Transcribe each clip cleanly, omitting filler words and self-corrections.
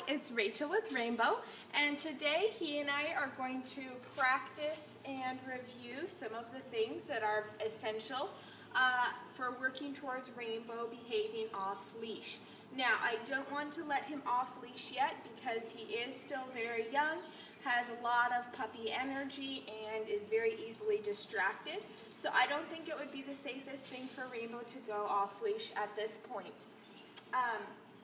it's Rachel with Rainbow, and today he and I are going to practice and review some of the things that are essential for working towards Rainbow behaving off leash. Now, I don't want to let him off leash yet because he is still very young, has a lot of puppy energy, and is very easily distracted. So I don't think it would be the safest thing for Rainbow to go off leash at this point.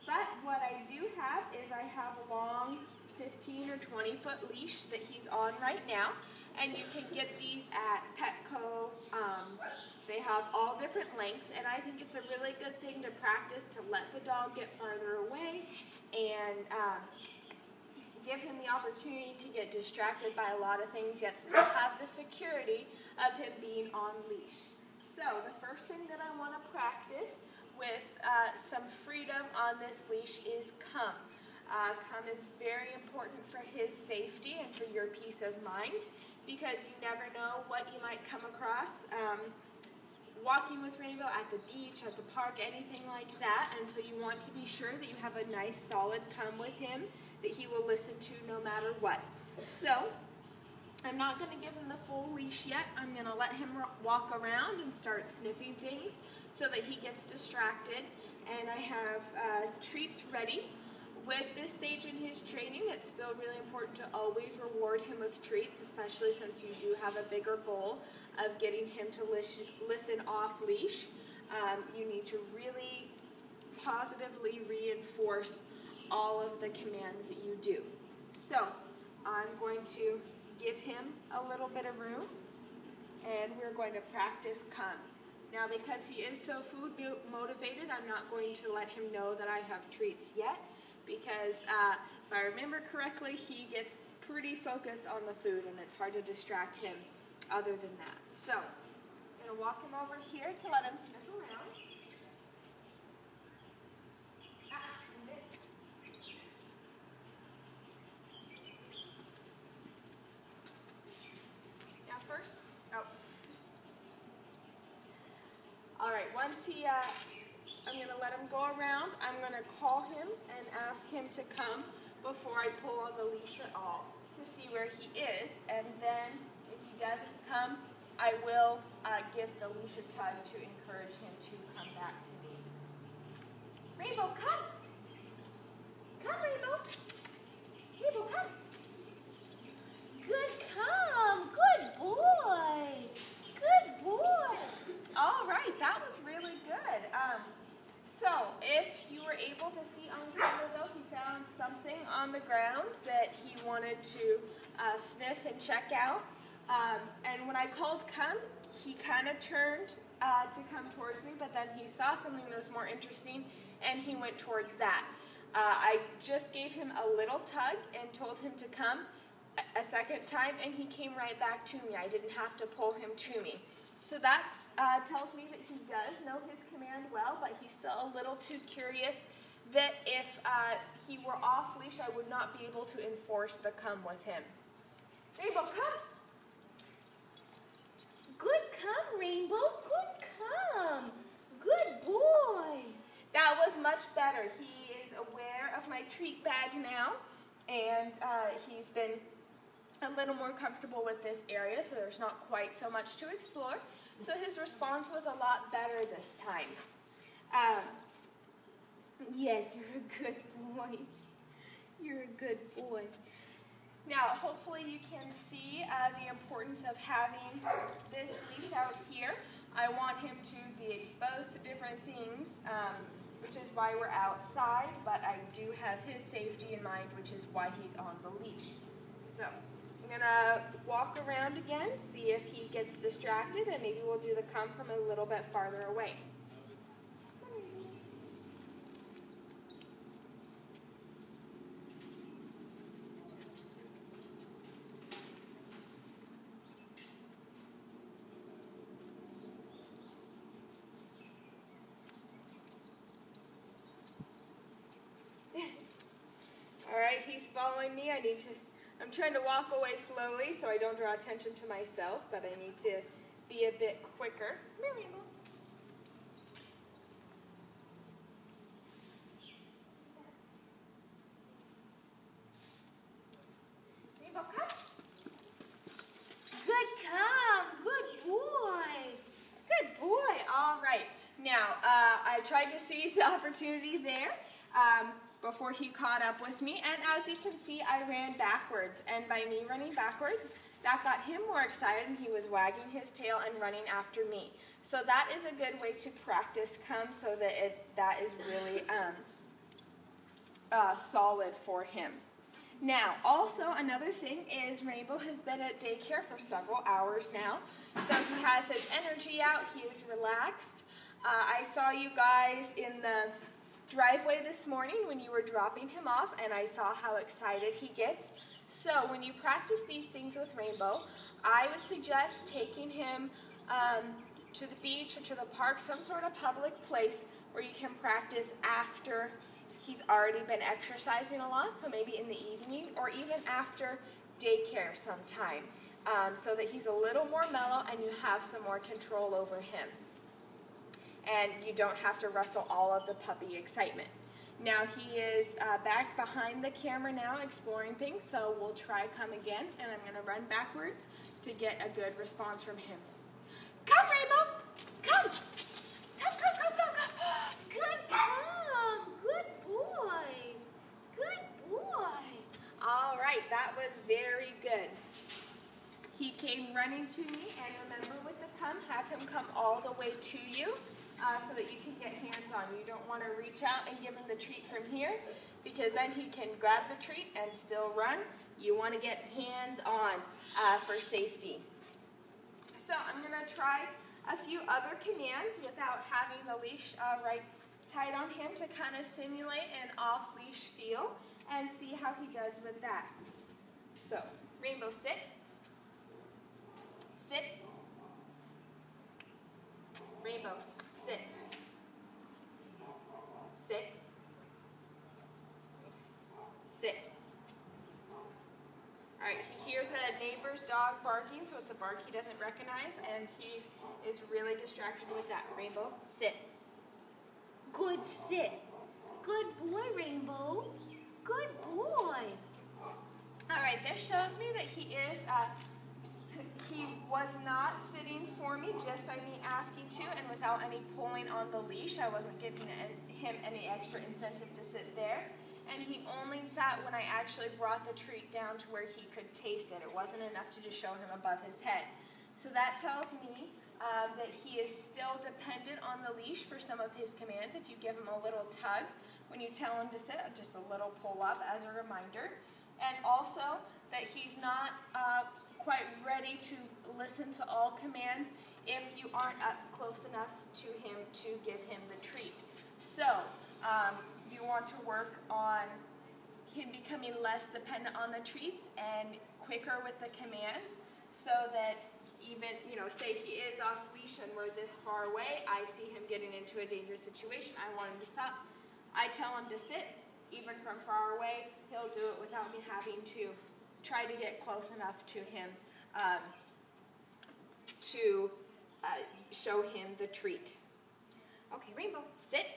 But what I do have is I have a long 15 or 20 foot leash that he's on right now, and you can get these at Petco. They have all different lengths, and I think it's a really good thing to practice to let the dog get farther away and give him the opportunity to get distracted by a lot of things, yet still have the security of him being on leash. So the first thing that I want to practice with some freedom on this leash is come. Come is very important for his safety and for your peace of mind, because you never know what you might come across walking with Rainbow at the beach, at the park, anything like that. And so you want to be sure that you have a nice solid come with him that he will listen to no matter what. So I'm not going to give him the full leash yet. I'm going to let him walk around and start sniffing things so that he gets distracted. And I have treats ready. With this stage in his training, it's still really important to always reward him with treats, especially since you do have a bigger goal of getting him to listen off leash. You need to really positively reinforce all of the commands that you do. So I'm going to give him a little bit of room, and we're going to practice come. Now, because he is so food motivated, I'm not going to let him know that I have treats yet, because if I remember correctly, he gets pretty focused on the food, and it's hard to distract him other than that. So I'm going to walk him over here to let him sniff around. Now first, all right, once he, I'm going to let him go around. I'm going to call him and ask him to come before I pull on the leash at all to see where he is. And then if he doesn't come, I will give the leash a tug to encourage him to come back to me. Rainbow, come! Come, Rainbow! Rainbow, come! Good come! Good boy! Good boy! All right, that was really good. So if you were able to see on camera, though, he found something on the ground that he wanted to sniff and check out. And when I called come, he kind of turned to come towards me, but then he saw something that was more interesting, and he went towards that. I just gave him a little tug and told him to come a second time, and he came right back to me. I didn't have to pull him to me. So that tells me that he does know his command well, but he's still a little too curious that if he were off leash, I would not be able to enforce the come with him. Rainbow, come! Good come, Rainbow. Good come. Good boy. That was much better. He is aware of my treat bag now, and he's been a little more comfortable with this area, so there's not quite so much to explore. So his response was a lot better this time. Yes, you're a good boy. You're a good boy. Now, hopefully you can see the importance of having this leash out here. I want him to be exposed to different things, which is why we're outside, but I do have his safety in mind, which is why he's on the leash. So I'm going to walk around again, see if he gets distracted, and maybe we'll do the come from a little bit farther away. All right, he's following me. I'm trying to walk away slowly so I don't draw attention to myself, but I need to be a bit quicker. Come here, Rainbow. tried to seize the opportunity there before he caught up with me, and as you can see, I ran backwards, and by me running backwards, that got him more excited, and he was wagging his tail and running after me. So that is a good way to practice come so that that is really solid for him. Now, also another thing is Rainbow has been at daycare for several hours now, so he has his energy out, he is relaxed. I saw you guys in the driveway this morning when you were dropping him off, and I saw how excited he gets. So when you practice these things with Rainbow, I would suggest taking him to the beach or to the park, some sort of public place where you can practice after he's already been exercising a lot, so maybe in the evening or even after daycare sometime, so that he's a little more mellow and you have some more control over him. And you don't have to wrestle all of the puppy excitement. Now he is back behind the camera now exploring things, so we'll try come again, and I'm going to run backwards to get a good response from him. Come, Rainbow! Come! Come, come, come, come, come! Good come! Good boy! Good boy! All right, that was very good. He came running to me, and remember with the come, have him come all the way to you so that you can get hands-on. You don't want to reach out and give him the treat from here, because then he can grab the treat and still run. You want to get hands-on for safety. So I'm going to try a few other commands without having the leash right tight on him to kind of simulate an off-leash feel and see how he does with that. So, Rainbow, sit. Sit. Rainbow, sit. Sit. Sit. All right, he hears a neighbor's dog barking, so it's a bark he doesn't recognize, and he is really distracted with that. Rainbow, sit. Good sit. Good boy, Rainbow. Good boy. All right, this shows me that he was not sitting for me just by me asking to, and without any pulling on the leash. I wasn't giving him any extra incentive to sit there. And he only sat when I actually brought the treat down to where he could taste it. It wasn't enough to just show him above his head. So that tells me that he is still dependent on the leash for some of his commands. If you give him a little tug when you tell him to sit, just a little pull up as a reminder. And also that he's not quite ready to listen to all commands if you aren't up close enough to him to give him the treat. So you want to work on him becoming less dependent on the treats and quicker with the commands, so that even, say he is off leash and we're this far away, I see him getting into a dangerous situation, I want him to stop. I tell him to sit, even from far away, he'll do it without me having to try to get close enough to him to show him the treat. Okay, Rainbow, sit.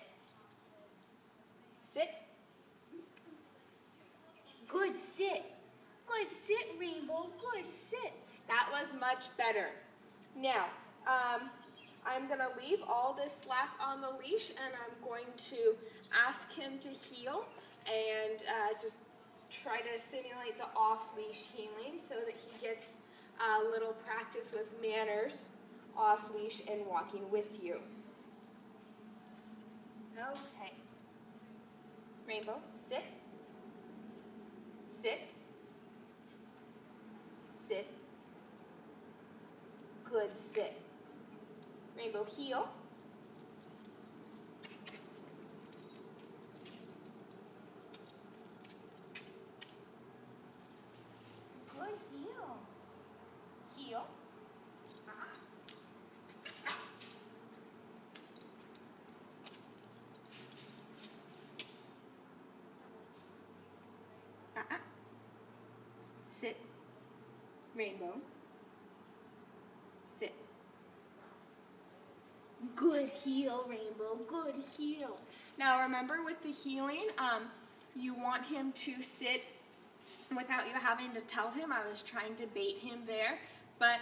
Sit. Good sit. Good sit, Rainbow. Good sit. That was much better. Now, I'm going to leave all this slack on the leash, and I'm going to ask him to heel and to try to simulate the off-leash heeling so that he gets a little practice with manners off-leash and walking with you. Okay. Rainbow, sit. Sit. Sit. Good sit. Rainbow, heel. Good heel. Heel. Sit. Rainbow. Sit. Good heel, Rainbow. Good heel. Now remember with the heeling, you want him to sit without you having to tell him. I was trying to bait him there, but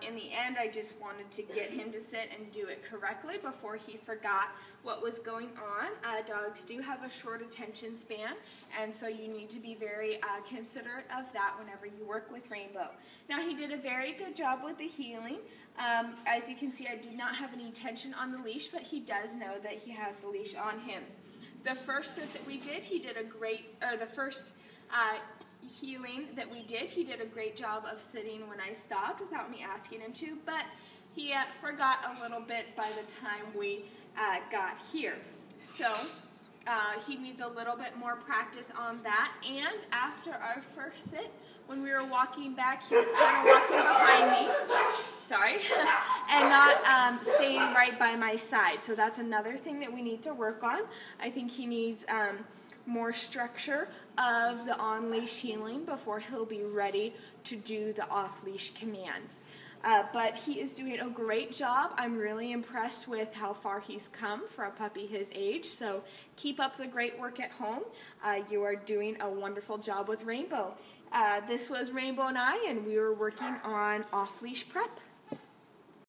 In the end, I just wanted to get him to sit and do it correctly before he forgot what was going on. Dogs do have a short attention span, and so you need to be very considerate of that whenever you work with Rainbow. Now, he did a very good job with the heeling. As you can see, I did not have any tension on the leash, but he does know that he has the leash on him. The first sit that we did, he did a great, or the first heeling that we did, he did a great job of sitting when I stopped without me asking him to, but he forgot a little bit by the time we got here. So he needs a little bit more practice on that. And after our first sit, when we were walking back, he was kind of walking behind me, sorry, and not staying right by my side. So that's another thing that we need to work on. I think he needs more structure of the on-leash heeling before he'll be ready to do the off-leash commands. But he is doing a great job. I'm really impressed with how far he's come for a puppy his age. So keep up the great work at home. You are doing a wonderful job with Rainbow. This was Rainbow and I, and we were working on off-leash prep.